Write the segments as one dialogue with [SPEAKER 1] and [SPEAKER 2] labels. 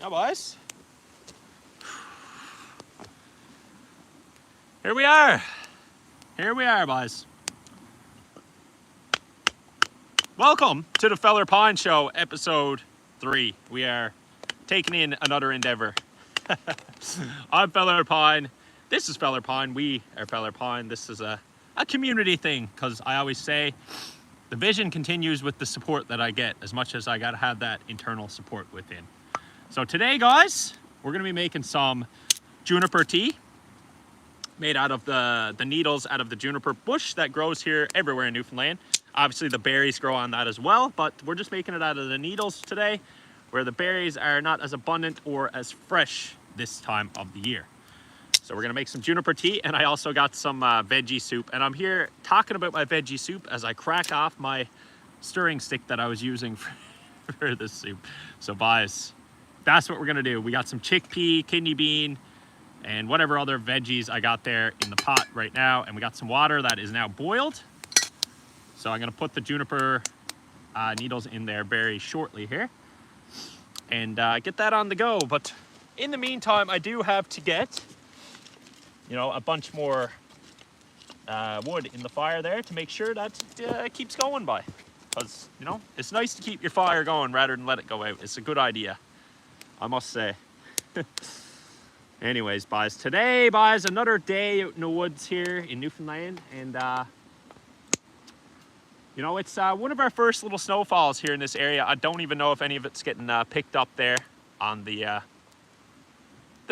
[SPEAKER 1] Yeah, boys. Here we are. Here we are, boys. Welcome to the Fellerpine Show, episode 3. We are taking in another endeavor. I'm Fellerpine. This is Fellerpine. We are Fellerpine. This is a community thing, because I always say the vision continues with the support that I get, as much as I gotta have that internal support within. So today, guys, we're gonna be making some juniper tea made out of the needles out of the juniper bush that grows here everywhere in Newfoundland. Obviously the berries grow on that as well, but we're just making it out of the needles today, where the berries are not as abundant or as fresh this time of the year. So we're gonna make some juniper tea, and I also got some veggie soup, and I'm here talking about my veggie soup as I crack off my stirring stick that I was using for this soup. So guys, that's what we're gonna do. We got some chickpea, kidney bean, and whatever other veggies I got there in the pot right now, and we got some water that is now boiled. So I'm gonna put the juniper needles in there very shortly here, and get that on the go. But in the meantime, I do have to get, you know, a bunch more wood in the fire there to make sure that it keeps going by. Because, you know, it's nice to keep your fire going rather than let it go out. It's a good idea, I must say. Anyways, boys, today, boys, another day out in the woods here in Newfoundland, and you know, it's one of our first little snowfalls here in this area. I don't even know if any of it's getting picked up there on the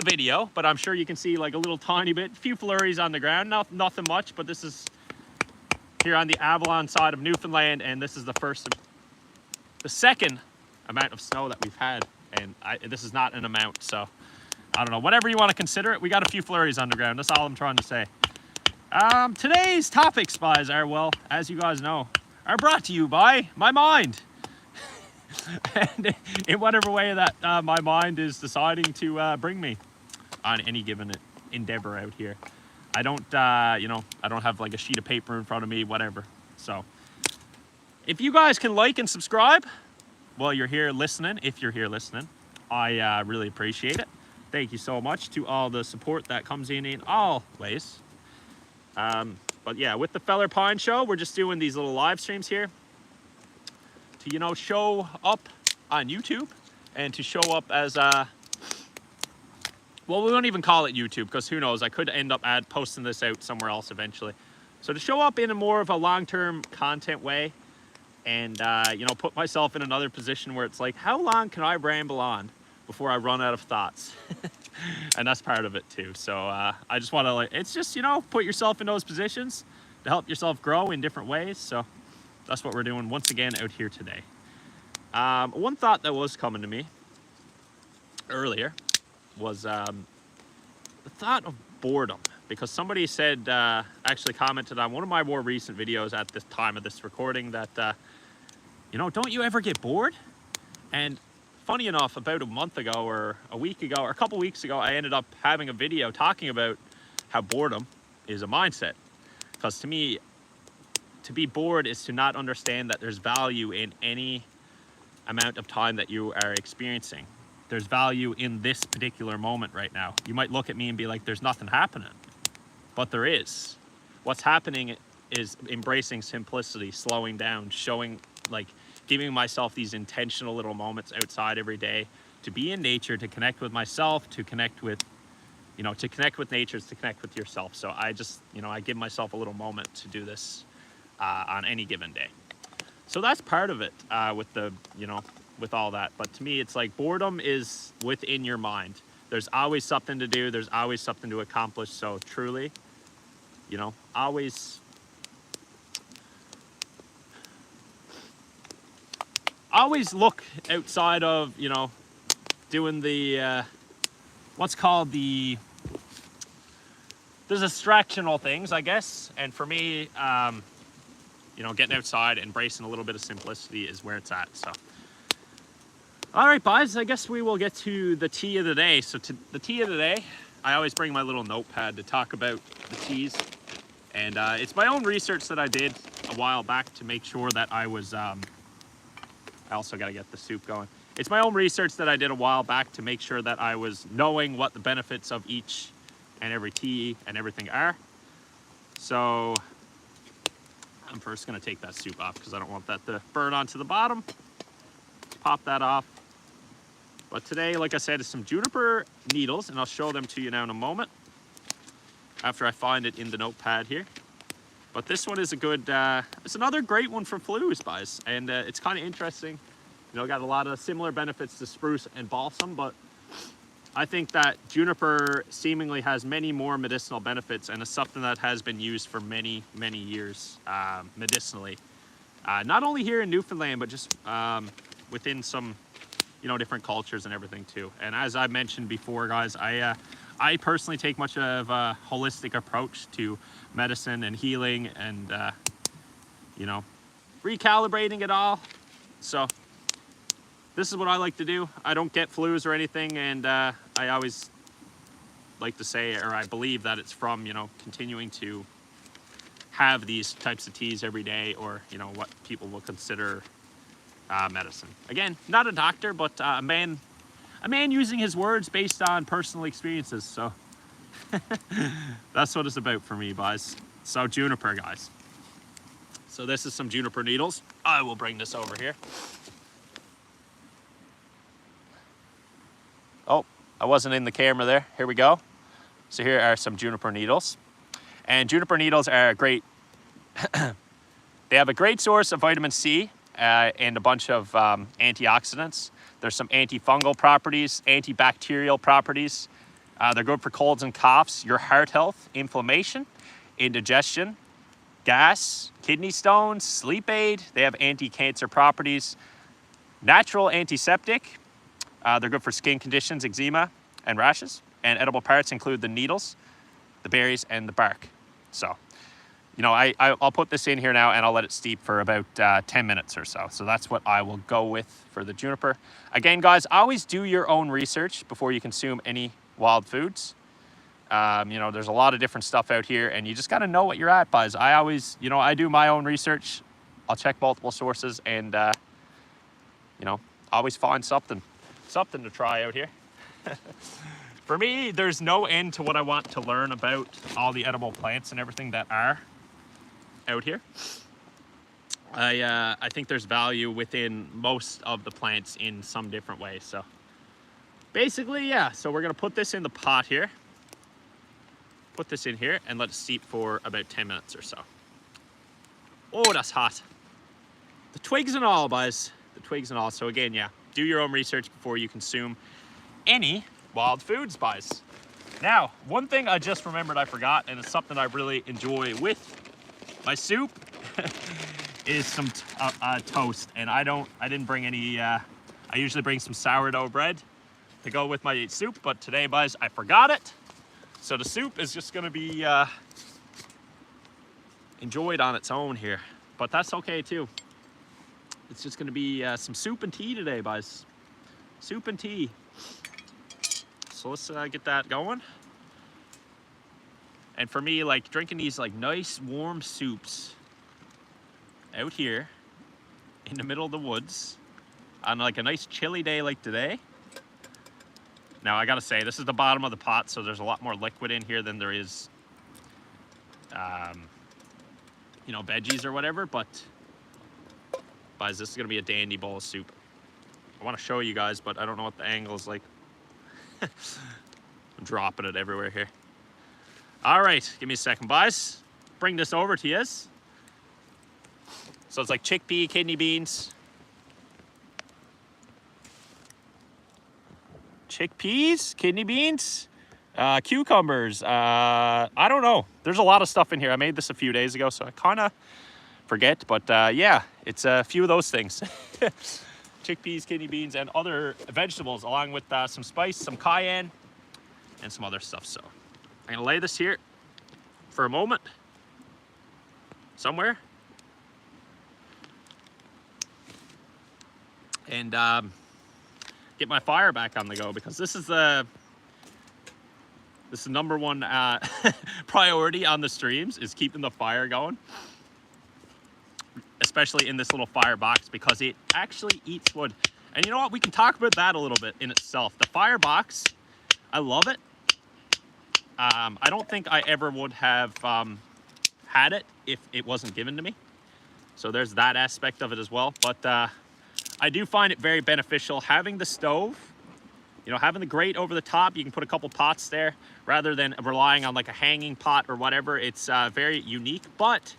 [SPEAKER 1] video, but I'm sure you can see like a little tiny bit, few flurries on the ground, nothing much. But this is here on the Avalon side of Newfoundland, and this is the second amount of snow that we've had, and this is not an amount, so I don't know, whatever you want to consider it, we got a few flurries on the ground. That's all I'm trying to say. Today's topics, guys, are, well, as you guys know, are brought to you by my mind. And in whatever way that my mind is deciding to bring me on any given endeavor out here. I don't, you know, I don't have like a sheet of paper in front of me, whatever. So if you guys can like and subscribe while you're here listening, if you're here listening, I really appreciate it. Thank you so much to all the support that comes in all ways. But yeah, with the Fellerpine Show, we're just doing these little live streams here to, you know, show up on YouTube, and to show up as well, we won't even call it YouTube, because who knows, I could end up posting this out somewhere else eventually. So to show up in a more of a long-term content way, and you know, put myself in another position where it's like, how long can I ramble on before I run out of thoughts? And that's part of it too. So I just want to, like, it's just, you know, put yourself in those positions to help yourself grow in different ways. So that's what we're doing once again out here today. One thought that was coming to me earlier was the thought of boredom, because somebody said, actually commented on one of my more recent videos at the time of this recording that, you know, don't you ever get bored? And funny enough, about a month ago or a week ago or a couple weeks ago, I ended up having a video talking about how boredom is a mindset. Because to me, to be bored is to not understand that there's value in any amount of time that you are experiencing. There's value in this particular moment right now. You might look at me and be like, there's nothing happening, but there is. What's happening is embracing simplicity, slowing down, showing, like, giving myself these intentional little moments outside every day to be in nature, to connect with myself, to connect with, you know, to connect with nature, to connect with yourself. So I just, you know, I give myself a little moment to do this on any given day. So that's part of it with the, you know, with all that. But to me, it's like boredom is within your mind. There's always something to do. There's always something to accomplish. So truly, you know, always look outside of, you know, doing the what's called the distractional things, I guess. And for me, you know, getting outside, embracing a little bit of simplicity is where it's at. So all right, guys, I guess we will get to the tea of the day. So to the tea of the day, I always bring my little notepad to talk about the teas, and it's my own research that I did a while back to make sure that I was I also got to get the soup going. It's my own research that I did a while back to make sure that I was knowing what the benefits of each and every tea and everything are. So I'm first going to take that soup off because I don't want that to burn onto the bottom. Pop that off. But today, like I said, is some juniper needles, and I'll show them to you now in a moment after I find it in the notepad here. But this one is a good, it's another great one for flus, guys. And it's kind of interesting. You know, got a lot of similar benefits to spruce and balsam, but I think that juniper seemingly has many more medicinal benefits, and it's something that has been used for many, many years medicinally. Not only here in Newfoundland, but just within some, you know, different cultures and everything too. And as I mentioned before, guys, I personally take much of a holistic approach to medicine and healing and, you know, recalibrating it all. So this is what I like to do. I don't get flus or anything, and I always like to say, or I believe that it's from, you know, continuing to have these types of teas every day, or, you know, what people will consider medicine. Again, not a doctor, but a man using his words based on personal experiences. So that's what it's about for me, guys. So juniper, guys. So this is some juniper needles. I will bring this over here. Oh, I wasn't in the camera there. Here we go. So here are some juniper needles. And juniper needles are great. They have a great source of vitamin C and a bunch of antioxidants. There's some antifungal properties, antibacterial properties. They're good for colds and coughs, your heart health, inflammation, indigestion, gas, kidney stones, sleep aid. They have anti-cancer properties, natural antiseptic. They're good for skin conditions, eczema, and rashes. And edible parts include the needles, the berries, and the bark. So, you know, I'll put this in here now, and I'll let it steep for about 10 minutes or so. So that's what I will go with for the juniper. Again, guys, always do your own research before you consume any wild foods. You know, there's a lot of different stuff out here, and you just got to know what you're at, guys. I always, you know, I do my own research. I'll check multiple sources, and, you know, always find something to try out here. For me, there's no end to what I want to learn about all the edible plants and everything that are out here. I think there's value within most of the plants in some different ways. So basically, yeah, so we're gonna put this in the pot here. Put this in here and let it steep for about 10 minutes or so. Oh, that's hot. The twigs and all, guys. The twigs and all. So again, yeah, do your own research before you consume any wild foods, guys. Now, one thing I just remembered I forgot, and it's something I really enjoy with my soup, is some toast. And I didn't bring any, I usually bring some sourdough bread to go with my soup, but today, guys, I forgot it. So the soup is just gonna be enjoyed on its own here, but that's okay too. It's just gonna be some soup and tea today, guys. Soup and tea. So let's get that going. And for me, like drinking these like nice warm soups out here in the middle of the woods on like a nice chilly day like today. Now I gotta say, this is the bottom of the pot, so there's a lot more liquid in here than there is, you know, veggies or whatever, but guys, this is gonna be a dandy bowl of soup. I wanna show you guys, but I don't know what the angle is like. I'm dropping it everywhere here. All right, give me a second, guys. Bring this over to you. So it's like chickpea, kidney beans. Chickpeas, kidney beans, cucumbers. I don't know. There's a lot of stuff in here. I made this a few days ago, so I kind of forget. But yeah, it's a few of those things. Chickpeas, kidney beans, and other vegetables, along with some spice, some cayenne, and some other stuff. So I'm gonna lay this here for a moment, somewhere, and get my fire back on the go, because this is the number one priority on the streams, is keeping the fire going. especially in this little firebox, because it actually eats wood. And you know what? We can talk about that a little bit in itself. The firebox, I love it. I don't think I ever would have had it if it wasn't given to me. So there's that aspect of it as well. But I do find it very beneficial having the stove, you know, having the grate over the top. You can put a couple pots there rather than relying on like a hanging pot or whatever. It's very unique. But,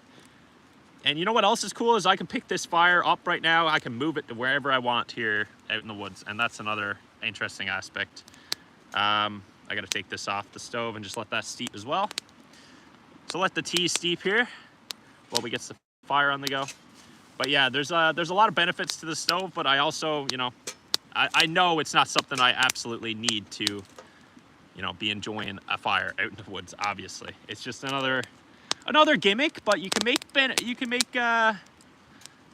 [SPEAKER 1] and you know what else is cool is I can pick this fire up right now. I can move it to wherever I want here out in the woods. And that's another interesting aspect. I gotta take this off the stove and just let that steep as well. So let the tea steep here while we get the fire on the go. But yeah, there's a lot of benefits to the stove, but I also, you know, I know it's not something I absolutely need to, you know, be enjoying a fire out in the woods. Obviously, it's just another gimmick. But you can make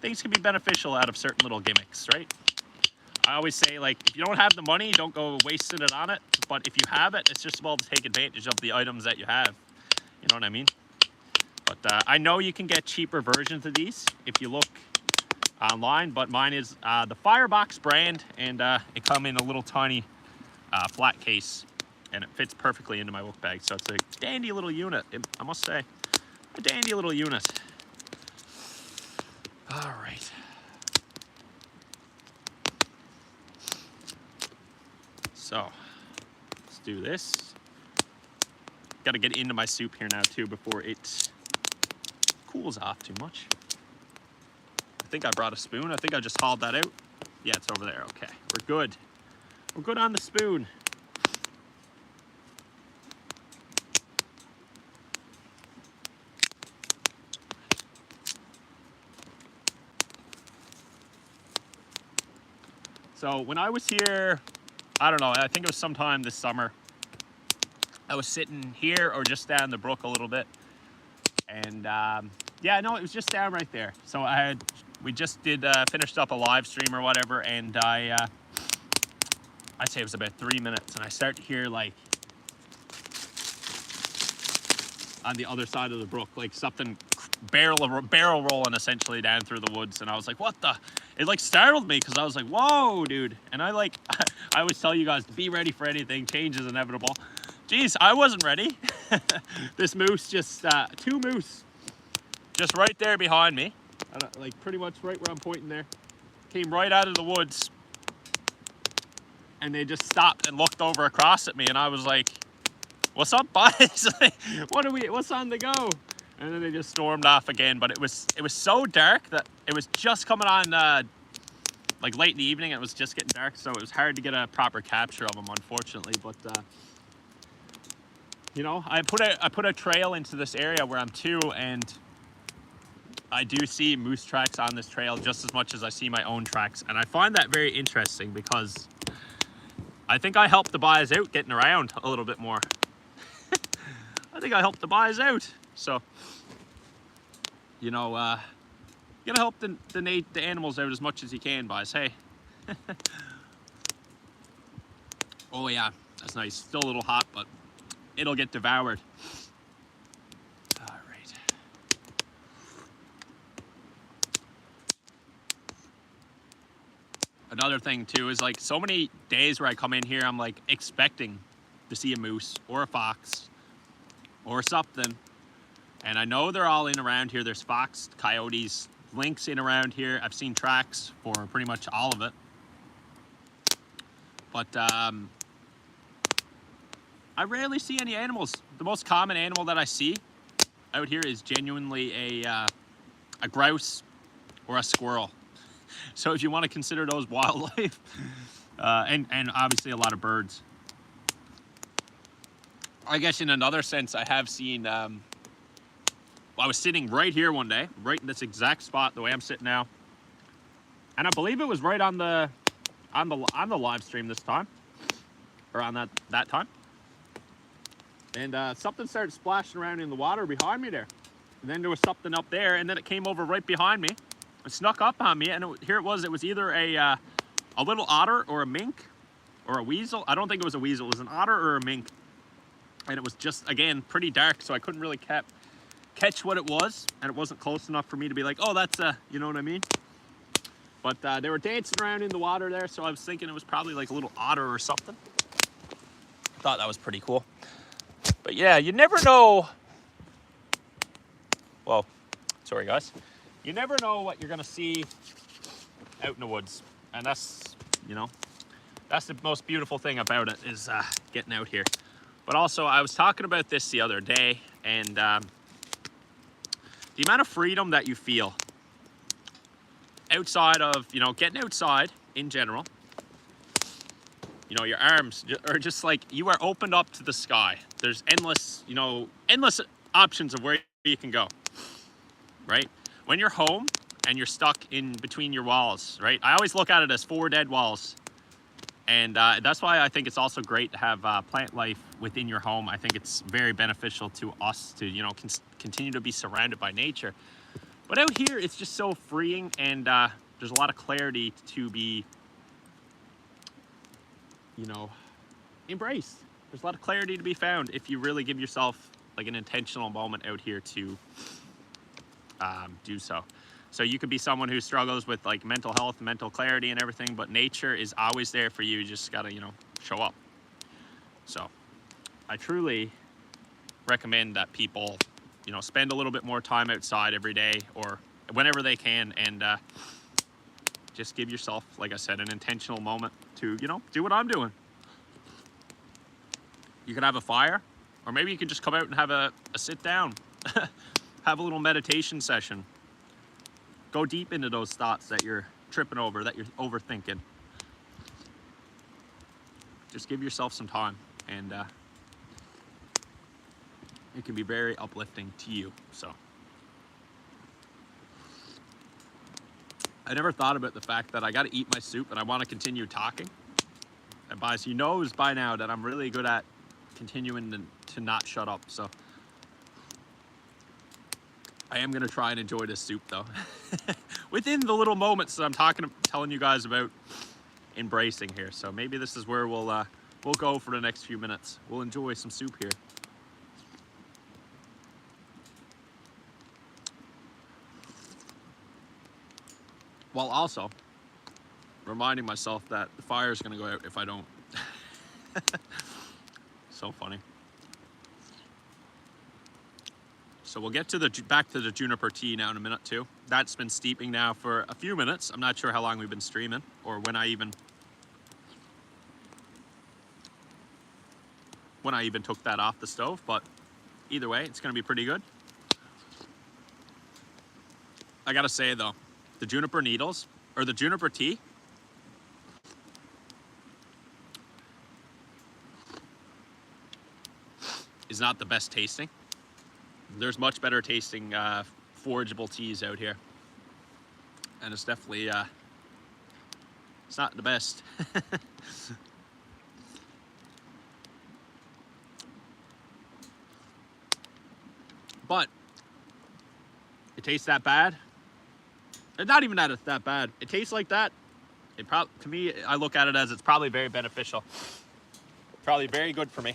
[SPEAKER 1] things can be beneficial out of certain little gimmicks, right? I always say, like, if you don't have the money, don't go wasting it on it. But if you have it, it's just about to take advantage of the items that you have. You know what I mean? But I know you can get cheaper versions of these if you look online. But mine is the Firebox brand, and it comes in a little tiny flat case, and it fits perfectly into my book bag. So it's a dandy little unit, I must say. A dandy little unit. All right. So let's do this. Got to get into my soup here now too before it cools off too much. I think I brought a spoon. I think I just hauled that out. Yeah, it's over there. Okay, we're good. We're good on the spoon. So when I was here, I don't know, I think it was sometime this summer, I was sitting here or just down the brook a little bit. And yeah, no, it was just down right there. So we just finished up a live stream or whatever. And I'd say it was about 3 minutes. And I start to hear, like, on the other side of the brook, like something barrel rolling essentially down through the woods. And I was like, what the? It like startled me because I was like, whoa, dude. And I always tell you guys to be ready for anything. Change is inevitable. Jeez, I wasn't ready. This moose just, 2 moose, just right there behind me. Like pretty much right where I'm pointing there. Came right out of the woods. And they just stopped and looked over across at me. And I was like, what's up, boys? What's on the go? And then they just stormed off again. But it was so dark that it was just coming on like late in the evening. It was just getting dark, so it was hard to get a proper capture of them, unfortunately. But you know, I put a trail into this area where I'm too, and I do see moose tracks on this trail just as much as I see my own tracks, and I find that very interesting because I think I helped the guys out getting around a little bit more. I think I helped the guys out. So, you know, you gotta help the animals out as much as you can, boys. Hey. Oh yeah, that's nice. Still a little hot, but it'll get devoured. All right. Another thing too is, like, so many days where I come in here, I'm like expecting to see a moose or a fox or something. And I know they're all in around here. There's fox, coyotes, lynx in around here. I've seen tracks for pretty much all of it. But I rarely see any animals. The most common animal that I see out here is genuinely a grouse or a squirrel. So if you want to consider those wildlife, and obviously a lot of birds. I guess in another sense, I have seen, I was sitting right here one day, right in this exact spot, the way I'm sitting now. And I believe it was right on the live stream this time, or on that time. And something started splashing around in the water behind me there. And then there was something up there, and then it came over right behind me. It snuck up on me, and here it was. It was either a little otter or a mink or a weasel. I don't think it was a weasel. It was an otter or a mink. And it was just, again, pretty dark, so I couldn't really catch what it was, and it wasn't close enough for me to be like, oh, that's a, you know what I mean? But they were dancing around in the water there, so I was thinking it was probably like a little otter or something. I thought that was pretty cool. But yeah, you never know. Whoa, sorry guys. You never know what you're gonna see out in the woods. And that's, you know, that's the most beautiful thing about it, is getting out here. But also, I was talking about this the other day, and the amount of freedom that you feel outside of, you know, getting outside in general. You know, your arms are just like, you are opened up to the sky. There's endless, you know, endless options of where you can go, right? When you're home and you're stuck in between your walls, right? I always look at it as 4 dead walls. And that's why I think it's also great to have plant life within your home. I think it's very beneficial to us to, you know, continue to be surrounded by nature. But out here, it's just so freeing, and there's a lot of clarity to be, you know, embraced. There's a lot of clarity to be found if you really give yourself like an intentional moment out here to do so. So you could be someone who struggles with like mental health, mental clarity and everything, but nature is always there for you. You just gotta, you know, show up. So I truly recommend that people, you know, spend a little bit more time outside every day or whenever they can, and just give yourself, like I said, an intentional moment to, you know, do what I'm doing. You could have a fire, or maybe you could just come out and have a sit down, have a little meditation session. Go deep into those thoughts that you're tripping over, that you're overthinking. Just give yourself some time, and it can be very uplifting to you. So I never thought about the fact that I got to eat my soup and I want to continue talking. And he knows by now that I'm really good at continuing to not shut up. So I am going to try and enjoy this soup though. Within the little moments that I'm telling you guys about embracing here. So maybe this is where we'll go for the next few minutes. We'll enjoy some soup here. While also reminding myself that the fire is going to go out if I don't. So funny. So we'll get to back to the juniper tea now in a minute too. That's been steeping now for a few minutes. I'm not sure how long we've been streaming or when I even took that off the stove, but either way, it's going to be pretty good. I gotta say though, the Juniper Needles, or the Juniper tea, is not the best tasting. There's much better tasting forageable teas out here. And it's definitely, it's not the best. But it tastes that bad. Not even that it's that bad. It tastes like that. To me, I look at it as it's probably very beneficial. Probably very good for me.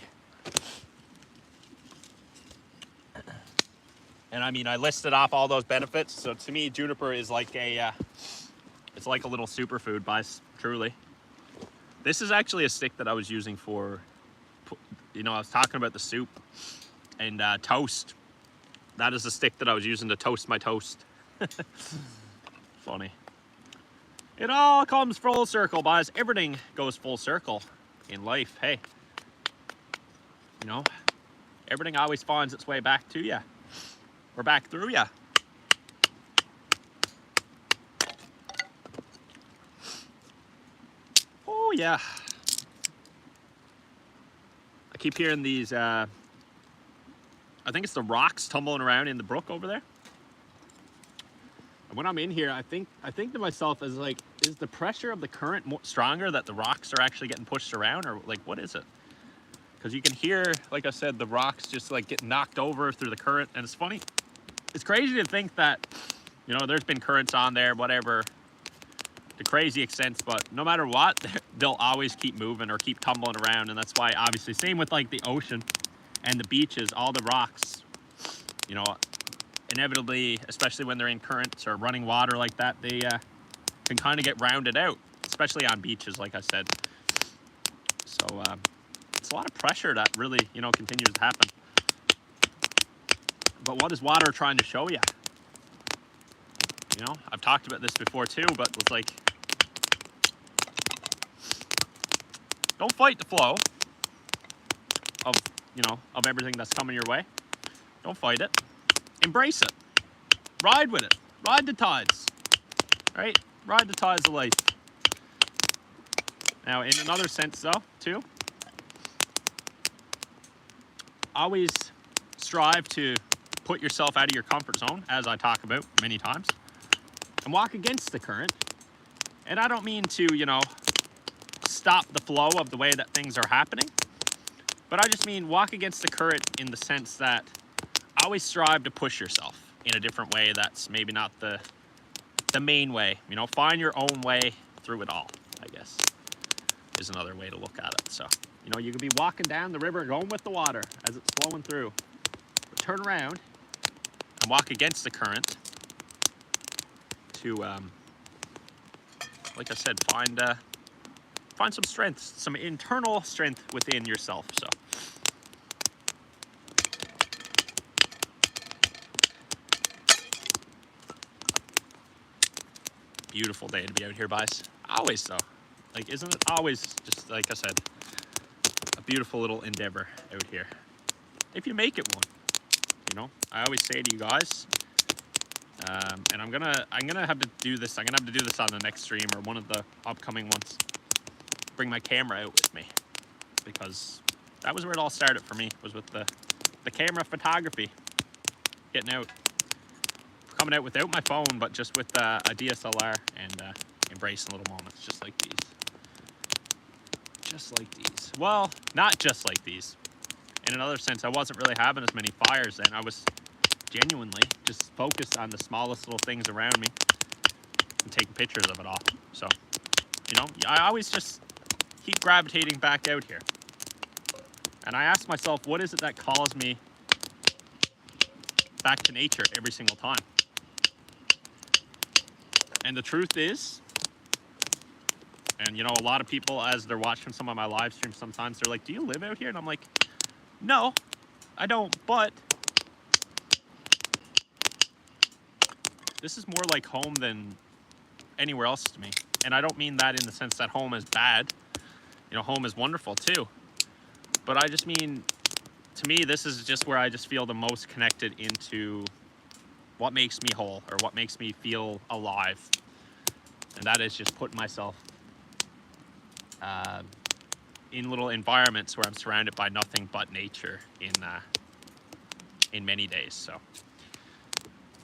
[SPEAKER 1] And I mean, I listed off all those benefits. So to me, juniper is like it's like a little superfood, guys, truly. This is actually a stick that I was using for, you know, I was talking about the soup and toast. That is the stick that I was using to toast my toast. Funny. It all comes full circle, guys. Everything goes full circle in life. Hey, you know, everything always finds its way back to you. We're back through you. Oh yeah. I keep hearing these, I think it's the rocks tumbling around in the brook over there. And when I'm in here, I think to myself, is like, is the pressure of the current stronger that the rocks are actually getting pushed around, or like, what is it? Because you can hear, like I said, the rocks just like get knocked over through the current. And it's funny. It's crazy to think that, you know, there's been currents on there, whatever, to crazy extents, but no matter what, they'll always keep moving or keep tumbling around. And that's why, obviously, same with like the ocean and the beaches, all the rocks, you know, inevitably, especially when they're in currents or running water like that, they can kind of get rounded out, especially on beaches, like I said. So it's a lot of pressure that really, you know, continues to happen. But what is water trying to show you? You know, I've talked about this before too, but it's like, don't fight the flow of, you know, of everything that's coming your way. Don't fight it. Embrace it. Ride with it. Ride the tides. Right? Ride the tides of life. Now, in another sense though, too, always strive to put yourself out of your comfort zone, as I talk about many times, and walk against the current. And I don't mean to, you know, stop the flow of the way that things are happening, but I just mean walk against the current in the sense that always strive to push yourself in a different way that's maybe not the main way. You know, find your own way through it all, I guess, is another way to look at it. So, you know, you could be walking down the river, going with the water as it's flowing through, but turn around and walk against the current to, like I said, find some strength, some internal strength within yourself. So, beautiful day to be out here, guys. Always so. Like, isn't it always, just like I said, a beautiful little endeavor out here, if you make it one. You know, I always say to you guys, and I'm gonna have to do this. I'm gonna have to do this on the next stream or one of the upcoming ones. Bring my camera out with me, because that was where it all started for me. Was with the camera photography, getting out, coming out without my phone, but just with a DSLR and embracing little moments just like these. Just like these. Well, not just like these. In another sense, I wasn't really having as many fires then. I was genuinely just focused on the smallest little things around me and taking pictures of it all. So, you know, I always just keep gravitating back out here. And I ask myself, what is it that calls me back to nature every single time? And the truth is, and you know, a lot of people, as they're watching some of my live streams, sometimes they're like, do you live out here? And I'm like, no, I don't, but this is more like home than anywhere else to me. And I don't mean that in the sense that home is bad. You know, home is wonderful too. But I just mean, to me, this is just where I just feel the most connected into what makes me whole, or what makes me feel alive. And that is just putting myself in little environments where I'm surrounded by nothing but nature in many days. So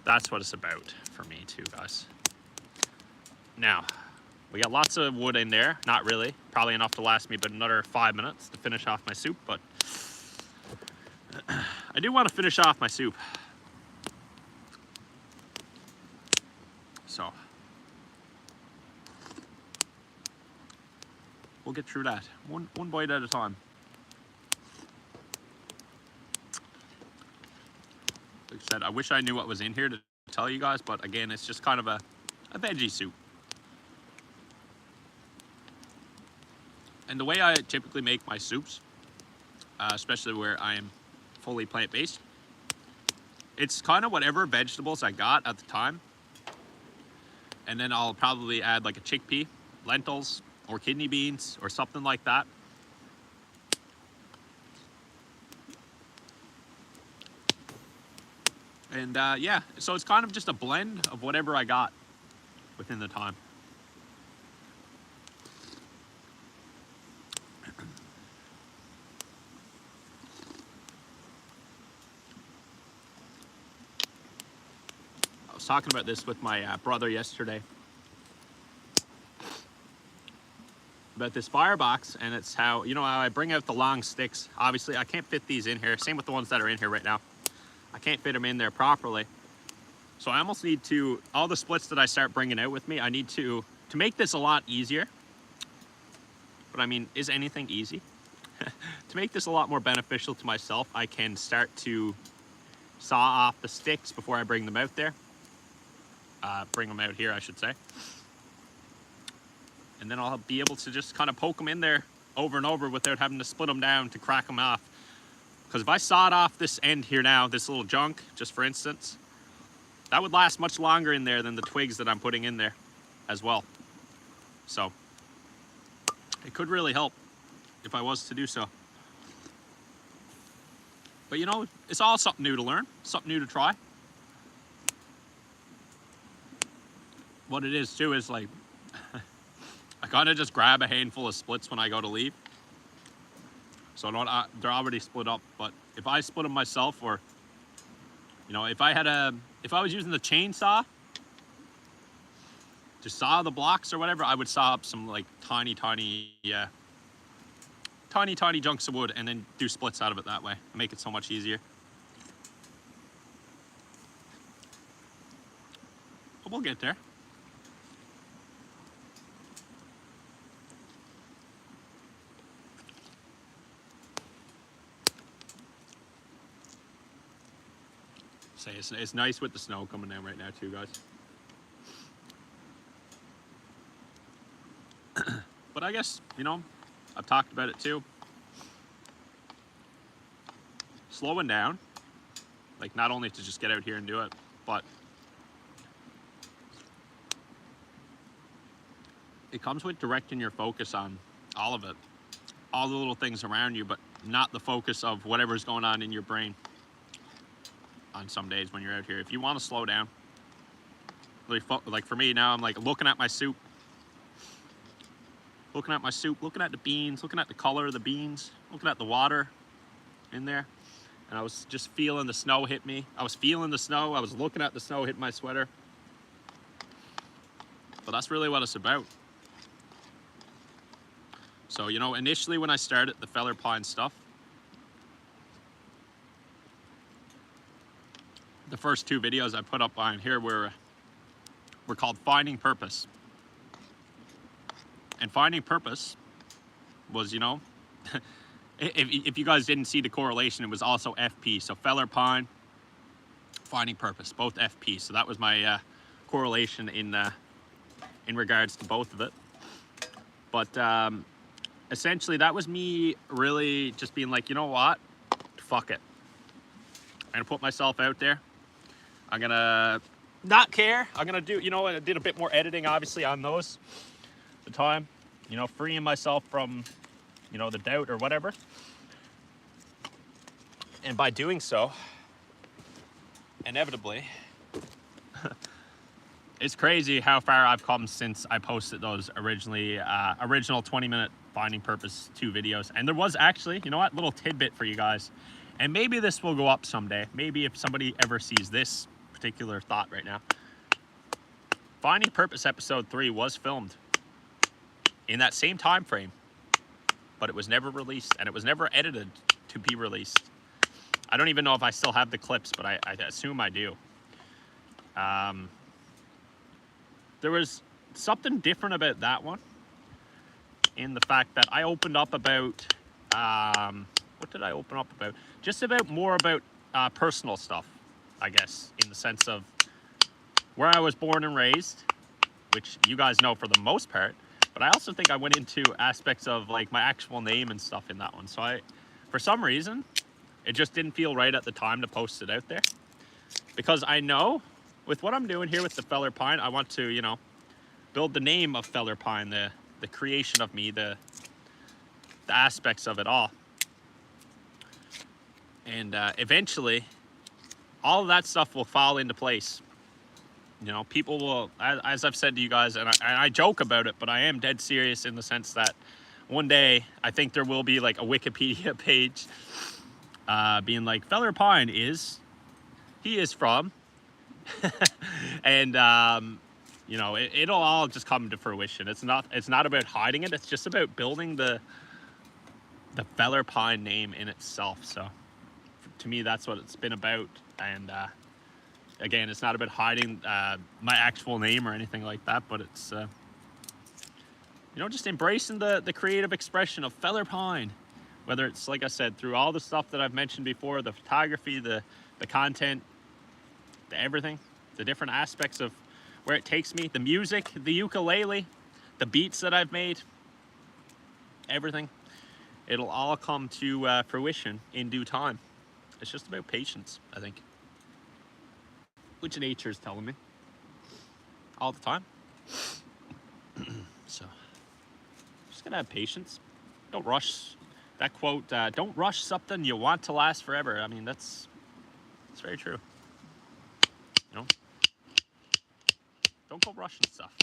[SPEAKER 1] that's what it's about for me too, guys. Now, we got lots of wood in there. Not really, probably enough to last me but another 5 minutes to finish off my soup, but I do want to finish off my soup. So we'll get through that one bite at a time. Like I said, I wish I knew what was in here to tell you guys, but again, it's just kind of a veggie soup. And the way I typically make my soups, especially where I am fully plant-based, it's kind of whatever vegetables I got at the time. And then I'll probably add like a chickpea, lentils, or kidney beans, or something like that. And yeah, so it's kind of just a blend of whatever I got within the time. I was talking about this with my brother yesterday, about this firebox, and it's how, you know, how I bring out the long sticks. Obviously, I can't fit these in here. Same with the ones that are in here right now. I can't fit them in there properly. So I almost need to, all the splits that I start bringing out with me, I need to make this a lot easier. But I mean, is anything easy? To make this a lot more beneficial to myself, I can start to saw off the sticks before I bring them out there. Bring them out here, I should say. And then I'll be able to just kind of poke them in there over and over without having to split them down to crack them off. Because if I sawed off this end here now, this little junk, just for instance, that would last much longer in there than the twigs that I'm putting in there as well. So it could really help if I was to do so. But you know, it's all something new to learn, something new to try. What it is too is like, I kind of just grab a handful of splits when I go to leave. So they're already split up, but if I split them myself, or, you know, if I was using the chainsaw to saw the blocks or whatever, I would saw up some like tiny chunks of wood and then do splits out of it that way. Make it so much easier. But we'll get there. Say it's nice with the snow coming down right now too, guys. But I guess, you know, I've talked about it too. Slowing down, like not only to just get out here and do it, but it comes with directing your focus on all of it, all the little things around you, but not the focus of whatever's going on in your brain on some days when you're out here. If you want to slow down, really like for me now, I'm like looking at my soup, looking at the beans, looking at the color of the beans, looking at the water in there. And I was just feeling the snow hit me. I was feeling the snow. I was looking at the snow hit my sweater. But that's really what it's about. So, you know, initially when I started the Fellerpine stuff, the first 2 videos I put up on here were called Finding Purpose. And finding purpose was, you know, if you guys didn't see the correlation, it was also FP. So Fellerpine, finding purpose, both FP. So that was my correlation in regards to both of it. But essentially that was me really just being like, you know what, fuck it. I'm gonna put myself out there. I'm gonna not care. I'm gonna do, you know, I did a bit more editing obviously on those. The time, you know, freeing myself from, you know, the doubt or whatever. And by doing so, inevitably, it's crazy how far I've come since I posted those original 20-minute Finding Purpose 2 videos. And there was actually, you know what, little tidbit for you guys. And maybe this will go up someday. Maybe if somebody ever sees this particular thought right now. Finding Purpose episode 3 was filmed in that same time frame, but it was never released and it was never edited to be released. I don't even know if I still have the clips, but I assume I do. There was something different about that one in the fact that I opened up about, what did I open up about? Just about more about personal stuff, I guess, in the sense of where I was born and raised, which you guys know for the most part. But I also think I went into aspects of like my actual name and stuff in that one. So for some reason, it just didn't feel right at the time to post it out there. Because I know with what I'm doing here with the Fellerpine, I want to, you know, build the name of Fellerpine, the creation of me, the aspects of it all. And eventually, all of that stuff will fall into place. You know, people will, as I've said to you guys, and I joke about it, but I am dead serious in the sense that one day I think there will be like a Wikipedia page being like, Fellerpine he is from, and you know, it'll all just come to fruition. It's not about hiding it. It's just about building the Fellerpine name in itself. So to me, that's what it's been about. And again, it's not about hiding my actual name or anything like that, but it's, you know, just embracing the creative expression of Fellerpine Whether it's, like I said, through all the stuff that I've mentioned before, the photography, the content, the everything, the different aspects of where it takes me, the music, the ukulele, the beats that I've made, everything. It'll all come to fruition in due time. It's just about patience, I think. Which nature is telling me all the time. So, just gotta have patience. Don't rush. That quote, don't rush something you want to last forever. I mean, it's very true. You know? Don't go rushing stuff.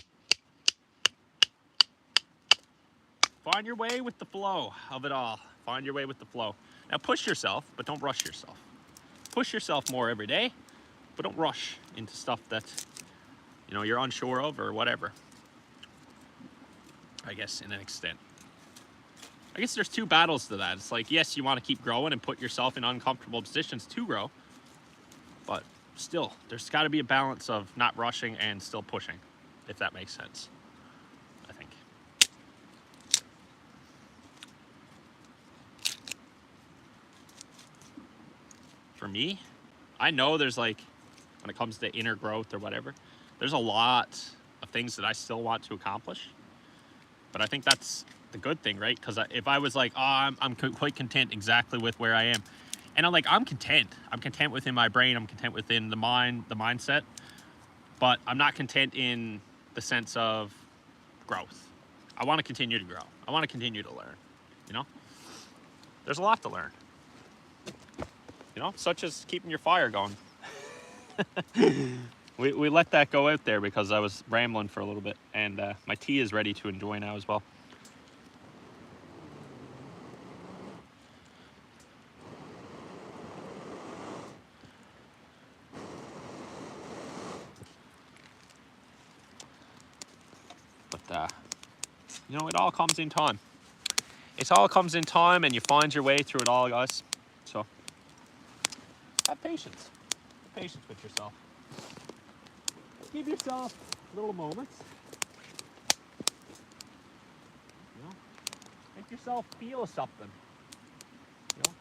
[SPEAKER 1] Find your way with the flow of it all. Find your way with the flow. Now push yourself, but don't rush yourself. Push yourself more every day, but don't rush into stuff that, you know, you're unsure of or whatever. I guess, in an extent. I guess there's two battles to that. It's like, yes, you want to keep growing and put yourself in uncomfortable positions to grow, but still, there's got to be a balance of not rushing and still pushing, if that makes sense, I think. For me, I know there's like, when it comes to inner growth or whatever, there's a lot of things that I still want to accomplish, but I think that's the good thing, right? Because if I was like, oh, I'm quite content exactly with where I am, and I'm content within my brain, I'm content within the mindset, but I'm not content in the sense of growth. I want to continue to grow. I want to continue to learn, you know? There's a lot to learn, you know, such as keeping your fire going. we let that go out there because I was rambling for a little bit, and my tea is ready to enjoy now as well. But, you know, it all comes in time. It all comes in time, and you find your way through it all, guys. So, have patience. Have patience with yourself. Give yourself little moments. You know, make yourself feel something. You know.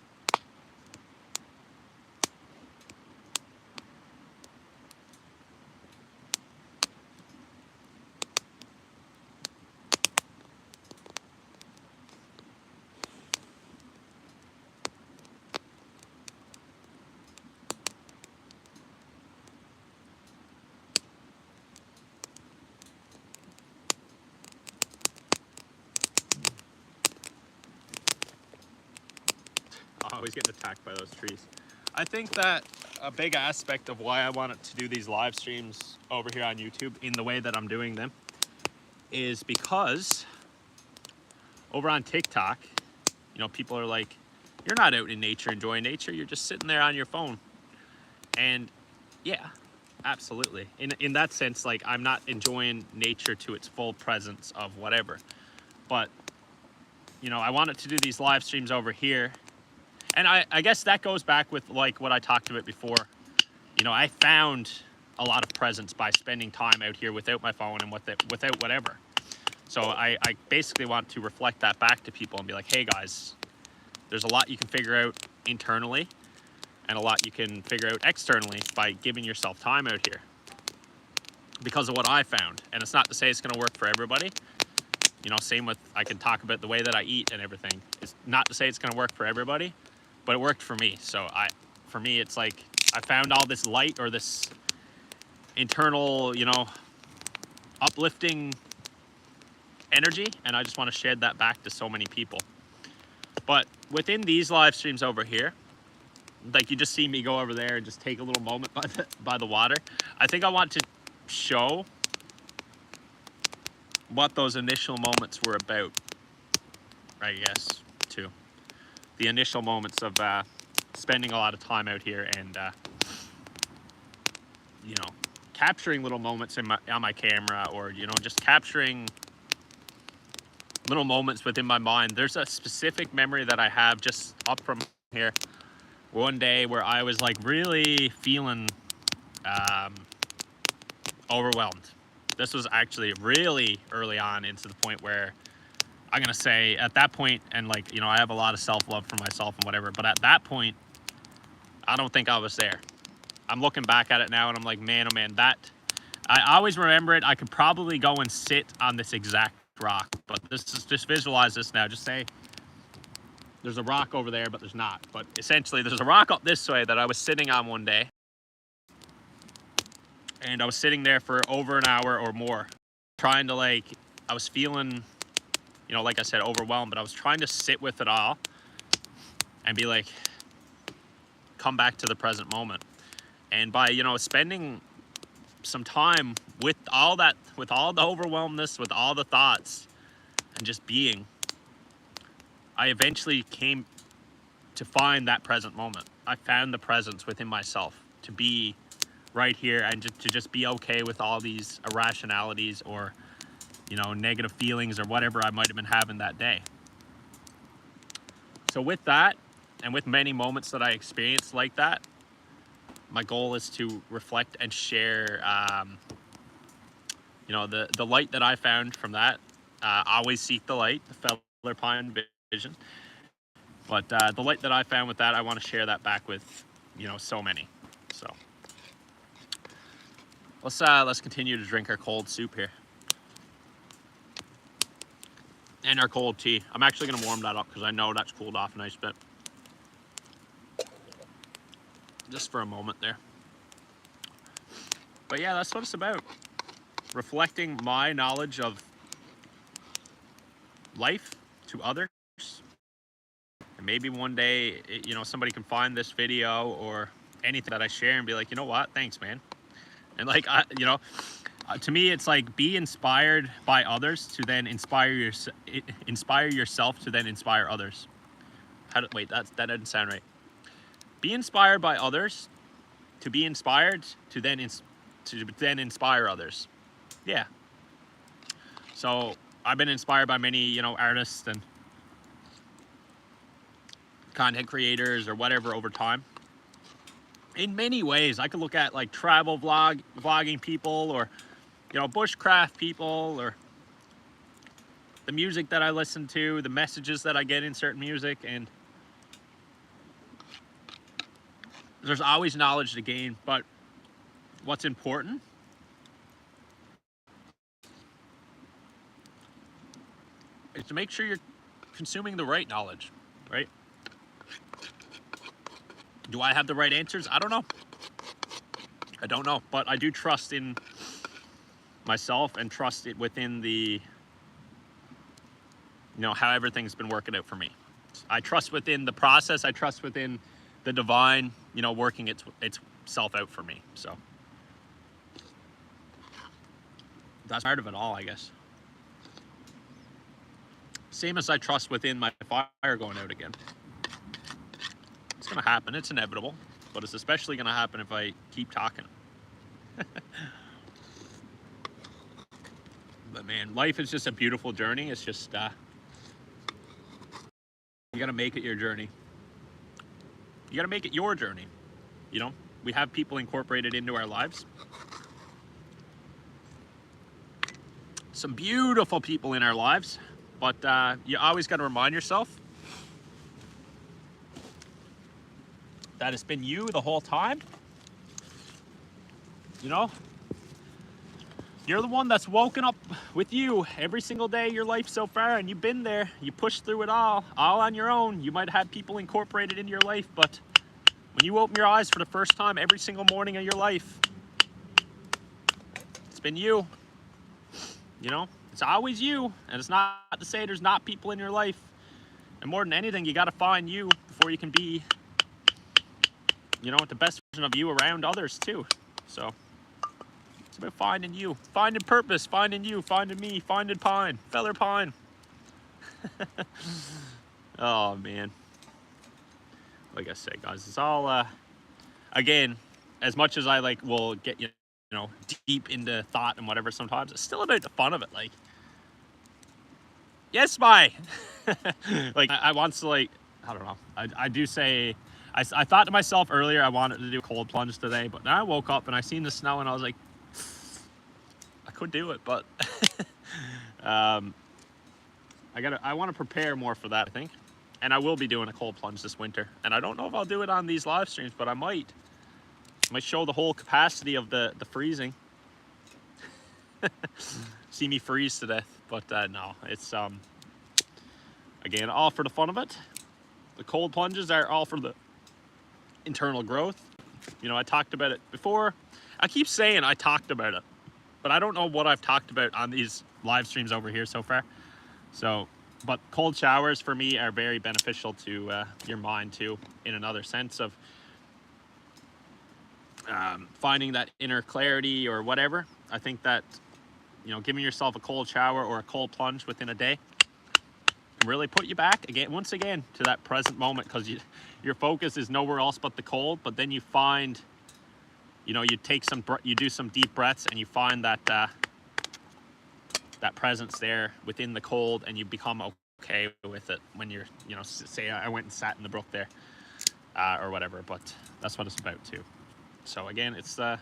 [SPEAKER 1] Always getting attacked by those trees. I think that a big aspect of why I wanted to do these live streams over here on YouTube in the way that I'm doing them is because over on TikTok, you know, people are like, you're not out in nature enjoying nature, you're just sitting there on your phone. And yeah, absolutely. In that sense, like, I'm not enjoying nature to its full presence of whatever. But, you know, I wanted to do these live streams over here. And I guess that goes back with like what I talked about before. You know, I found a lot of presence by spending time out here without my phone and without whatever. So I basically want to reflect that back to people and be like, hey guys, there's a lot you can figure out internally and a lot you can figure out externally by giving yourself time out here. Because of what I found. And it's not to say it's going to work for everybody. You know, same with, I can talk about the way that I eat and everything. It's not to say it's going to work for everybody, but it worked for me. So for me, it's like I found all this light or this internal, you know, uplifting energy, and I just want to shed that back to so many people. But within these live streams over here, like you just see me go over there and just take a little moment by the water. I think I want to show what those initial moments were about, I guess, too. The initial moments of spending a lot of time out here and, you know, capturing little moments on my camera, or, you know, just capturing little moments within my mind. There's a specific memory that I have just up from here. One day where I was like really feeling overwhelmed. This was actually really early on into the point where I'm gonna say at that point, and like, you know, I have a lot of self-love for myself and whatever, but at that point, I don't think I was there. I'm looking back at it now and I'm like, man, oh man, that, I always remember it. I could probably go and sit on this exact rock, but this is, just visualize this now. Just say there's a rock over there, but there's not. But essentially there's a rock up this way that I was sitting on one day. And I was sitting there for over an hour or more, trying to like, I was feeling, you know, like I said, overwhelmed, but I was trying to sit with it all and be like, come back to the present moment. And by, you know, spending some time with all that, with all the overwhelmness, with all the thoughts, and just being, I eventually came to find that present moment. I found the presence within myself to be right here and to just be okay with all these irrationalities or, you know, negative feelings or whatever I might have been having that day. So with that, and with many moments that I experienced like that, my goal is to reflect and share, you know, the light that I found from that. Always seek the light, the Fellerpine vision. But the light that I found with that, I want to share that back with, you know, so many. So let's continue to drink our cold soup here. And our cold tea. I'm actually going to warm that up because I know that's cooled off a nice bit. Just for a moment there. But yeah, that's what it's about. Reflecting my knowledge of life to others. And maybe one day, you know, somebody can find this video or anything that I share and be like, you know what, thanks, man. And like, you know, to me, it's like be inspired by others to then inspire yourself to then inspire others. Wait, that didn't sound right. Be inspired by others to be inspired to then inspire others. Yeah. So I've been inspired by many, you know, artists and content creators or whatever over time. In many ways, I could look at like travel vlogging people, or, you know, bushcraft people, or the music that I listen to, the messages that I get in certain music, and there's always knowledge to gain, but what's important is to make sure you're consuming the right knowledge, right? Do I have the right answers? I don't know. I don't know, but I do trust in myself and trust it within the, you know, how everything's been working out for me. I trust within the process. I trust within the divine, you know, working itself out for me. So that's part of it all, I guess. Same as I trust within my fire going out again. It's gonna happen, it's inevitable, but it's especially gonna happen if I keep talking. But man, life is just a beautiful journey. It's just, you gotta make it your journey. You gotta make it your journey. You know, we have people incorporated into our lives. Some beautiful people in our lives, but you always gotta remind yourself that it's been you the whole time. You know, you're the one that's woken up with you every single day of your life so far, and you've been there. You pushed through it all on your own. You might have people incorporated into your life, but when you open your eyes for the first time every single morning of your life, it's been you. You know, it's always you, and it's not to say there's not people in your life. And more than anything, you got to find you before you can be, you know, the best version of you around others too. So it's about finding you, finding purpose, finding you, finding me, finding pine, Fellerpine. Oh man. Like I said, guys, it's all, again, as much as I like will get, you know, deep into thought and whatever sometimes, it's still about the fun of it. Like, yes, bye. Like, I want to, like, I don't know. I do say, I thought to myself earlier I wanted to do a cold plunge today, but then I woke up and I seen the snow and I was like, I could do it, but I want to prepare more for that, I think. And I will be doing a cold plunge this winter. And I don't know if I'll do it on these live streams, but I might. Show the whole capacity of the freezing. See me freeze to death. But no, it's again, all for the fun of it. The cold plunges are all for the internal growth. You know, I talked about it before. I keep saying I talked about it, but I don't know what I've talked about on these live streams over here so far. So, but cold showers for me are very beneficial to your mind too, in another sense of finding that inner clarity or whatever. I think that, you know, giving yourself a cold shower or a cold plunge within a day can really put you back again, once again, to that present moment, because your focus is nowhere else but the cold. But then you find, you know, you do some deep breaths and you find that that presence there within the cold, and you become okay with it when you're, you know, say I went and sat in the brook there or whatever. But that's what it's about too. So again, it's not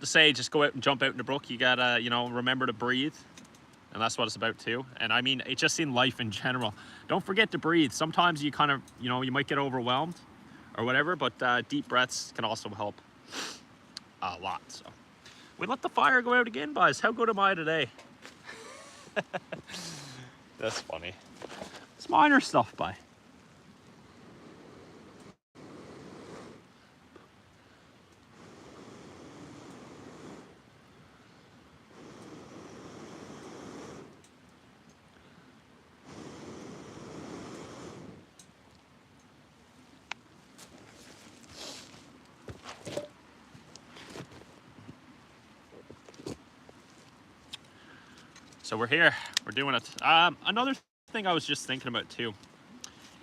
[SPEAKER 1] to say just go out and jump out in the brook. You gotta, you know, remember to breathe, and that's what it's about too. And I mean, it's just in life in general. Don't forget to breathe. Sometimes you kind of, you know, you might get overwhelmed or whatever, but deep breaths can also help a lot. So we let the fire go out again, guys. How good am I today? That's funny. It's minor stuff, bye. So we're here, we're doing it. Another thing I was just thinking about too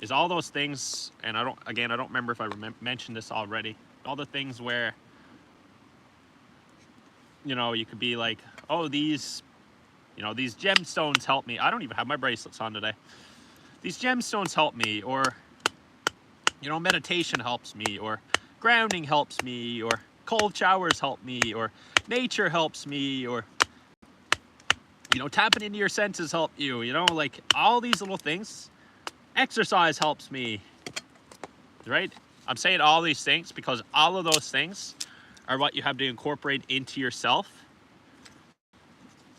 [SPEAKER 1] is all those things, and I don't remember if I mentioned this already, all the things where, you know, you could be like, oh, these, you know, these gemstones help me. I don't even have my bracelets on today. These gemstones help me, or, you know, meditation helps me, or grounding helps me, or cold showers help me, or nature helps me, or, you know, tapping into your senses help you, you know, like all these little things. Exercise helps me, right? I'm saying all these things because all of those things are what you have to incorporate into yourself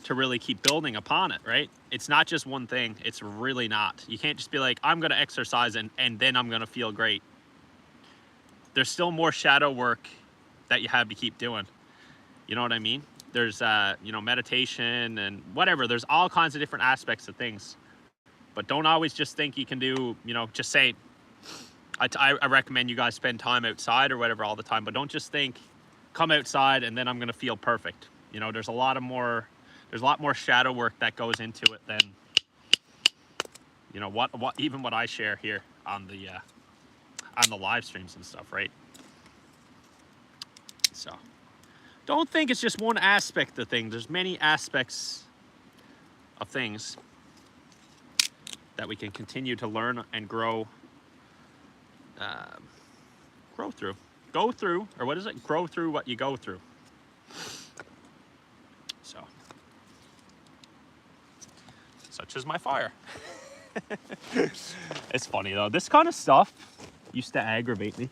[SPEAKER 1] to really keep building upon it, right? It's not just one thing. It's really not. You can't just be like, I'm going to exercise and then I'm going to feel great. There's still more shadow work that you have to keep doing. You know what I mean? There's, you know, meditation and whatever. There's all kinds of different aspects of things. But don't always just think you can do, you know, just say, I recommend you guys spend time outside or whatever all the time. But don't just think, come outside and then I'm going to feel perfect. You know, there's a lot more shadow work that goes into it than, you know, what I share here on the live streams and stuff, right? So don't think it's just one aspect of things. There's many aspects of things that we can continue to learn and grow through. Go through, or what is it? Grow through what you go through. So, such is my fire. It's funny though. This kind of stuff used to aggravate me.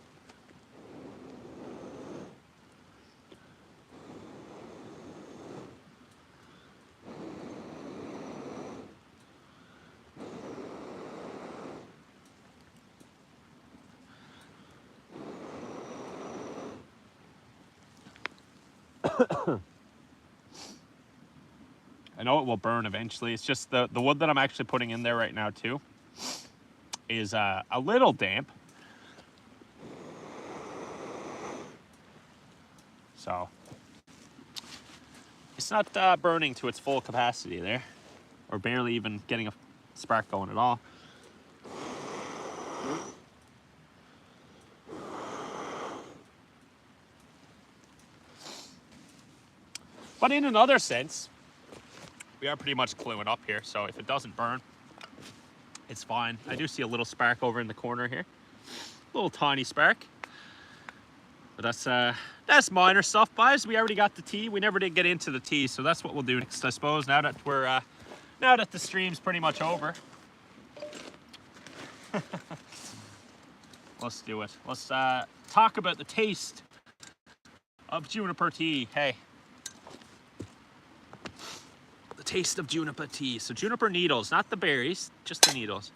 [SPEAKER 1] I know it will burn eventually. It's just the wood that I'm actually putting in there right now too is a little damp. So it's not burning to its full capacity there, or barely even getting a spark going at all. But in another sense, we are pretty much gluing up here, so if it doesn't burn, it's fine. I do see a little spark over in the corner here. A little tiny spark. But that's minor stuff, guys. We already got the tea. We never did get into the tea, so that's what we'll do next, I suppose, now that we're now that the stream's pretty much over, let's do it. Let's talk about the taste of juniper tea. Hey, the taste of juniper tea. So juniper needles, not the berries, just the needles.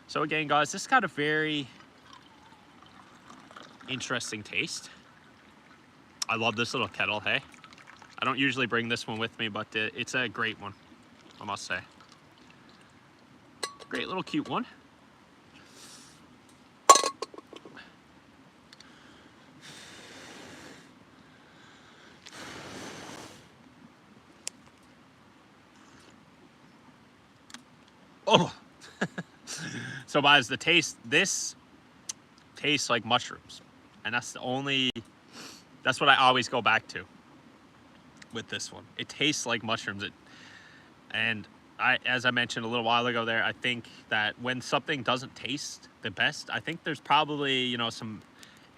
[SPEAKER 1] So again, guys, this got a very interesting taste. I love this little kettle, hey. I don't usually bring this one with me, but it's a great one, I must say. Great little cute one. Oh, so guys, the taste, this tastes like mushrooms, and that's what I always go back to with this one. It tastes like mushrooms. And as I mentioned a little while ago there, I think that when something doesn't taste the best, I think there's probably, you know, some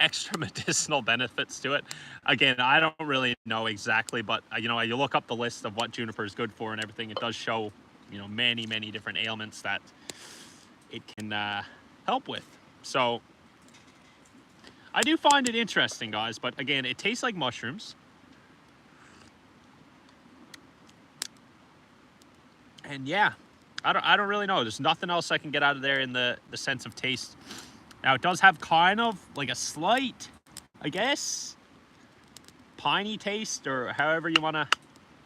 [SPEAKER 1] extra medicinal benefits to it. Again, I don't really know exactly, but you know, you look up the list of what juniper is good for and everything, it does show, you know, many different ailments that it can help with. So I do find it interesting, guys, but again, it tastes like mushrooms. And yeah, I don't really know. There's nothing else I can get out of there in the sense of taste. Now, it does have kind of like a slight, I guess, piney taste, or however you want to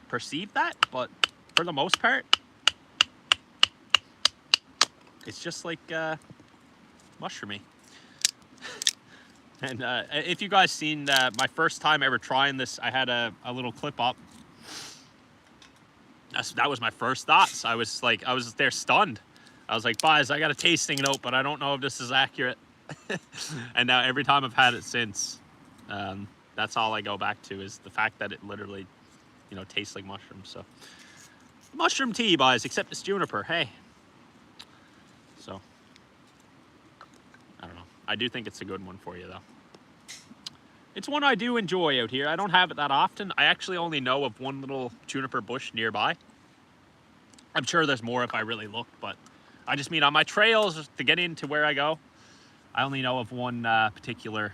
[SPEAKER 1] perceive that, but for the most part, it's just like mushroomy. And if you guys seen my first time ever trying this, I had a little clip up. That was my first thoughts. I was there stunned. I was like, guys, I got a tasting note, but I don't know if this is accurate. And now every time I've had it since, that's all I go back to, is the fact that it literally, you know, tastes like mushrooms. So mushroom tea, guys, except it's juniper. Hey. So I don't know. I do think it's a good one for you, though. It's one I do enjoy out here. I don't have it that often. I actually only know of one little juniper bush nearby. I'm sure there's more if I really looked, but I just mean on my trails to get into where I go, I only know of one particular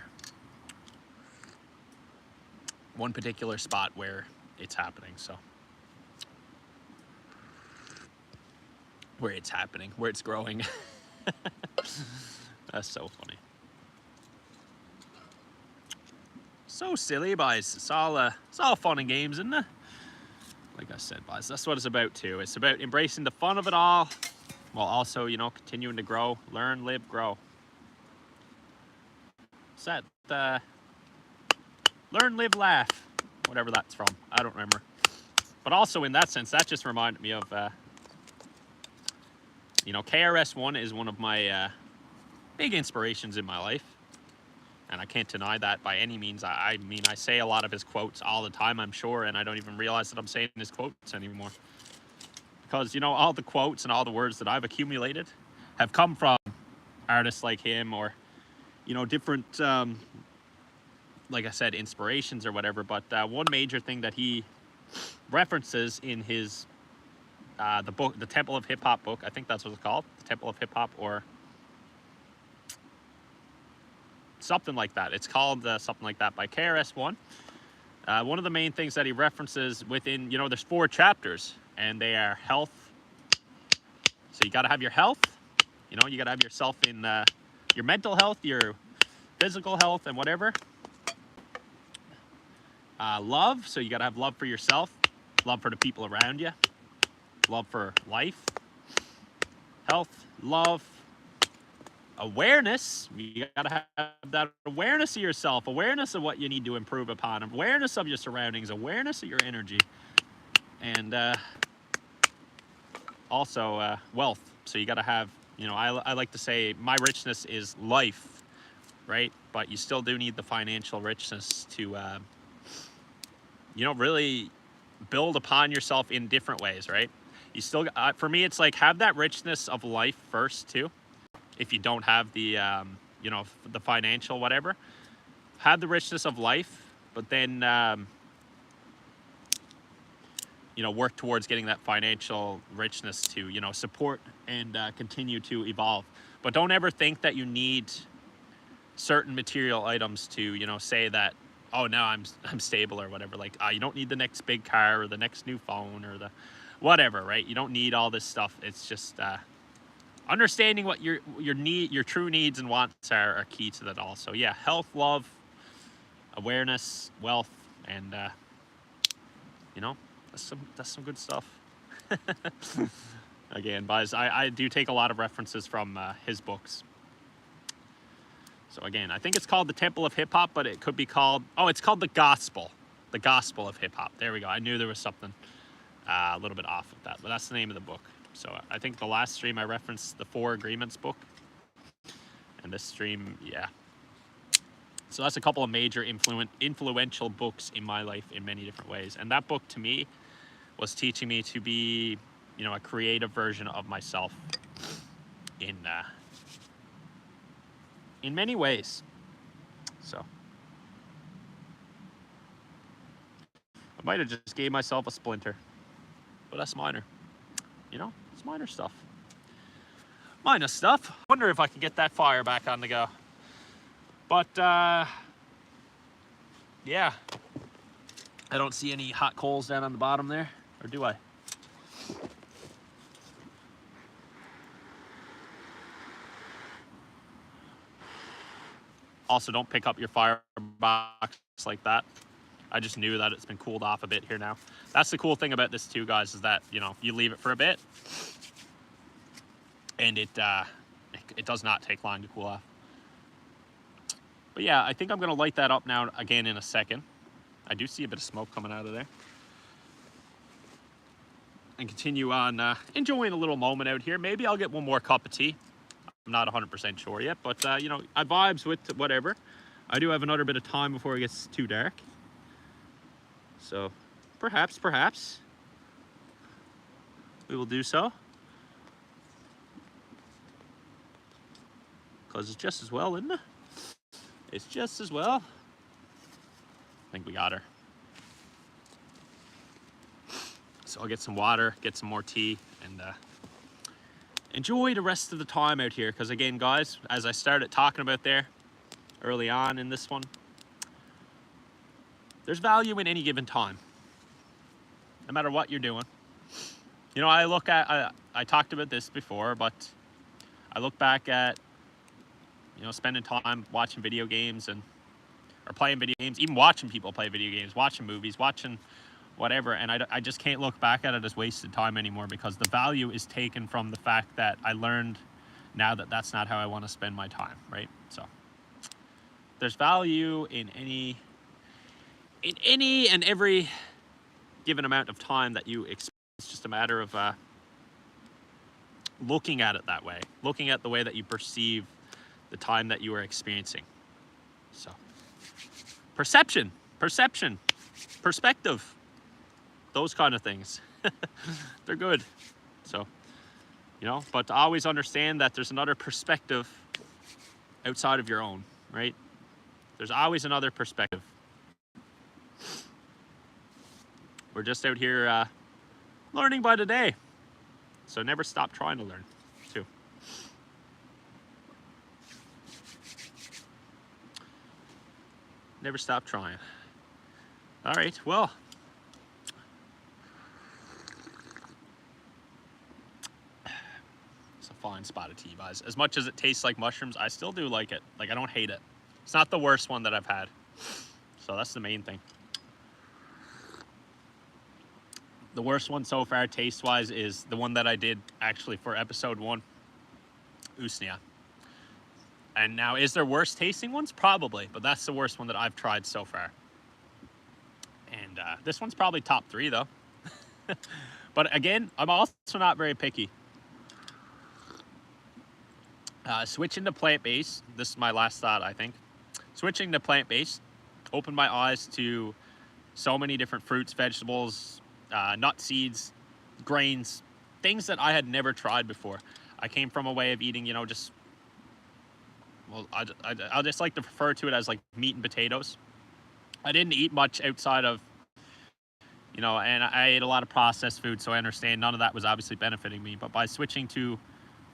[SPEAKER 1] spot where it's happening. So where it's growing. That's so funny. So silly, boys. It's all fun and games, isn't it? Like I said, boys, that's what it's about too. It's about embracing the fun of it all, while also, you know, continuing to grow, learn, live, grow. Is that learn, live, laugh, whatever that's from? I don't remember. But also in that sense, that just reminded me of, you know, KRS-One is one of my big inspirations in my life. And I can't deny that by any means. I mean, I say a lot of his quotes all the time, I'm sure, and I don't even realize that I'm saying his quotes anymore. Because, you know, all the quotes and all the words that I've accumulated have come from artists like him, or, you know, different, like I said, inspirations or whatever. But one major thing that he references in his, the book, the Temple of Hip Hop book, I think that's what it's called, the Temple of Hip Hop, or something like that. It's called something like that by KRS-One. One of the main things that he references within, you know, there's 4 chapters, and they are health. So you got to have your health, you know, you got to have yourself in your mental health, your physical health, and whatever. Love, so you got to have love for yourself, love for the people around you, love for life, health, love, awareness. You gotta have that awareness of yourself, awareness of what you need to improve upon, awareness of your surroundings, awareness of your energy, and also wealth. So you gotta have, you know, I like to say my richness is life, right? But you still do need the financial richness to, you know, really build upon yourself in different ways, right? You still, for me, it's like have that richness of life first too. If you don't have the, you know, the financial whatever, have the richness of life, but then you know, work towards getting that financial richness to, you know, support and continue to evolve. But don't ever think that you need certain material items to, you know, say that, oh, now I'm stable or whatever. Like, you don't need the next big car or the next new phone or the whatever, right? You don't need all this stuff. It's just understanding what your true needs and wants are key to that all. So yeah, health, love, awareness, wealth, and you know, that's some good stuff. Again, guys, I do take a lot of references from his books. So again, I think it's called The Temple of Hip Hop, but it could be called, oh, it's called The Gospel of Hip Hop. There we go. I knew there was something a little bit off with that, but that's the name of the book. So I think the last stream I referenced the 4 Agreements book, and this stream, yeah. So that's a couple of major influential books in my life in many different ways. And that book to me was teaching me to be, you know, a creative version of myself in many ways. So I might have just gave myself a splinter, but that's minor. You know, it's minor stuff. Minor stuff. Wonder if I can get that fire back on the go. But yeah, I don't see any hot coals down on the bottom there, or do I? Also, don't pick up your firebox like that. I just knew that it's been cooled off a bit here now. That's the cool thing about this too, guys, is that, you know, you leave it for a bit and it does not take long to cool off. But yeah, I think I'm gonna light that up now again in a second. I do see a bit of smoke coming out of there. And continue on enjoying a little moment out here. Maybe I'll get one more cup of tea. I'm not 100% sure yet, but you know, I vibes with whatever. I do have another bit of time before it gets too dark. So perhaps we will do so. Because it's just as well, isn't it? It's just as well. I think we got her. So I'll get some water, get some more tea, and enjoy the rest of the time out here. Because again, guys, as I started talking about there early on in this one, there's value in any given time, no matter what you're doing. You know, I look at, I talked about this before, but I look back at, you know, spending time watching video games or playing video games, even watching people play video games, watching movies, watching whatever, and I just can't look back at it as wasted time anymore, because the value is taken from the fact that I learned now that that's not how I want to spend my time, right? So there's value in any and every given amount of time that you experience. It's just a matter of looking at it that way, looking at the way that you perceive the time that you are experiencing. So perception, perspective, those kind of things. They're good. So, you know, but to always understand that there's another perspective outside of your own, right? There's always another perspective. We're just out here learning by the day. So never stop trying to learn, too. Never stop trying. All right, well. It's a fine spot of tea, guys. As much as it tastes like mushrooms, I still do like it. Like, I don't hate it. It's not the worst one that I've had. So that's the main thing. The worst one so far, taste-wise, is the one that I did actually for episode 1, Usnia. And now, is there worse tasting ones? Probably, but that's the worst one that I've tried so far. And this one's probably top 3, though. But again, I'm also not very picky. Switching to plant-based, this is my last thought, I think. Switching to plant-based opened my eyes to so many different fruits, vegetables, nut seeds, grains, things that I had never tried before. I came from a way of eating, you know, just, well, I'll just like to refer to it as like meat and potatoes. I didn't eat much outside of, you know, and I ate a lot of processed food, so I understand none of that was obviously benefiting me. But by switching to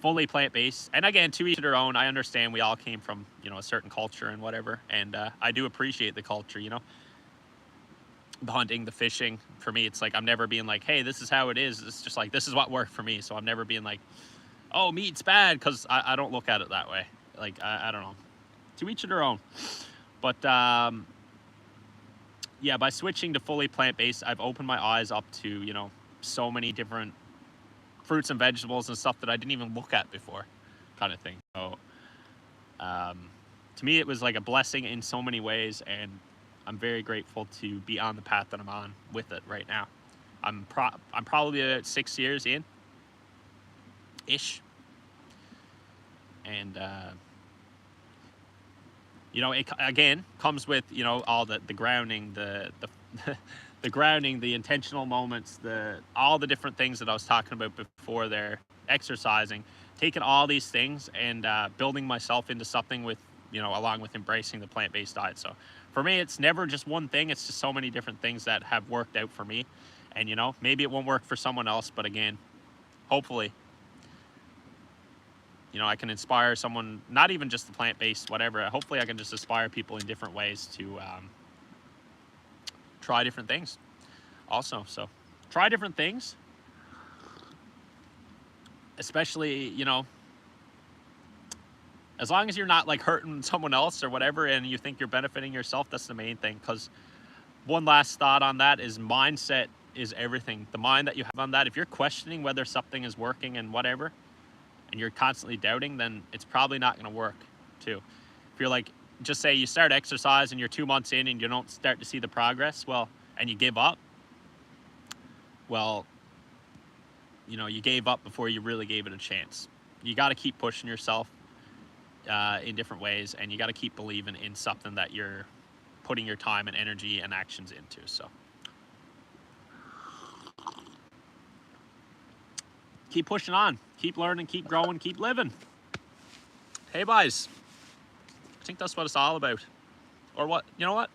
[SPEAKER 1] fully plant-based, and again, to each their own, I understand we all came from, you know, a certain culture and whatever, and I do appreciate the culture, you know, the hunting, the fishing. For me, it's like I'm never being like, hey, this is how it is. It's just like, this is what worked for me. So I'm never being like, oh, meat's bad, because I don't look at it that way. Like, I don't know. To each their own. But yeah, by switching to fully plant-based, I've opened my eyes up to, you know, so many different fruits and vegetables and stuff that I didn't even look at before, kind of thing. So to me, it was like a blessing in so many ways, and I'm very grateful to be on the path that I'm on with it right now. I'm probably about 6 years in ish, and you know, it again comes with, you know, all the grounding, the the grounding, the intentional moments, all the different things that I was talking about before there, exercising, taking all these things and building myself into something with, you know, along with embracing the plant-based diet. So for me, it's never just one thing. It's just so many different things that have worked out for me. And, you know, maybe it won't work for someone else, but again, hopefully, you know, I can inspire someone, not even just the plant-based, whatever. Hopefully I can just inspire people in different ways to try different things also. So try different things, especially, you know, as long as you're not like hurting someone else or whatever, and you think you're benefiting yourself, that's the main thing. Because one last thought on that is mindset is everything. The mind that you have on that, if you're questioning whether something is working and whatever, and you're constantly doubting, then it's probably not going to work too. If you're like, just say you start exercise and you're 2 months in and you don't start to see the progress, well, and you give up, well, you know, you gave up before you really gave it a chance. You got to keep pushing yourself in different ways, and you got to keep believing in something that you're putting your time and energy and actions into. So keep pushing on, keep learning, keep growing, keep living. Hey, guys, I think that's what it's all about. Or what, you know what?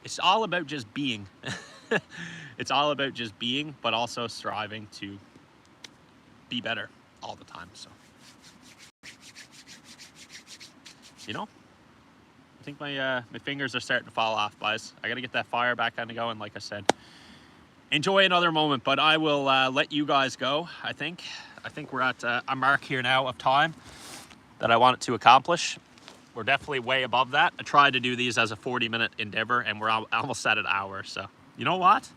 [SPEAKER 1] It's all about just being. It's all about just being, but also striving to be better all the time. So, you know, I think my fingers are starting to fall off, guys. I got to get that fire back on to go, and like I said, enjoy another moment, but I will let you guys go. I think we're at a mark here now of time that I wanted to accomplish. We're definitely way above that. I tried to do these as a 40-minute endeavor, and we're almost at an hour. So, you know what?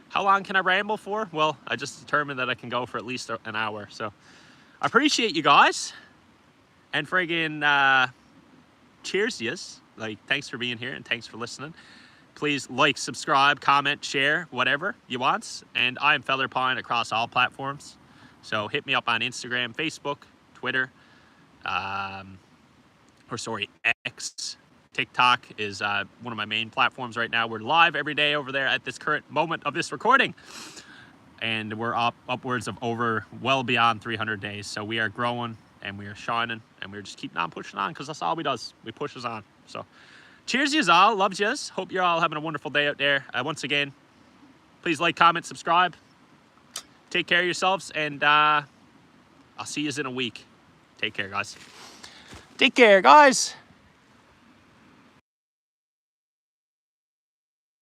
[SPEAKER 1] How long can I ramble for? Well, I just determined that I can go for at least an hour. So, I appreciate you guys. And friggin' cheers, yes. Like, thanks for being here, and thanks for listening. Please like, subscribe, comment, share, whatever you want. And I am Fellerpine across all platforms. So, hit me up on Instagram, Facebook, Twitter, X. TikTok is one of my main platforms right now. We're live every day over there at this current moment of this recording. And we're upwards of well beyond 300 days. So we are growing and we are shining and we're just keeping on pushing on, because that's all we does. We push us on. So cheers yous all. Loves yous. Hope you're all having a wonderful day out there. Once again, please like, comment, subscribe. Take care of yourselves, and I'll see yous in a week. Take care, guys. Take care, guys.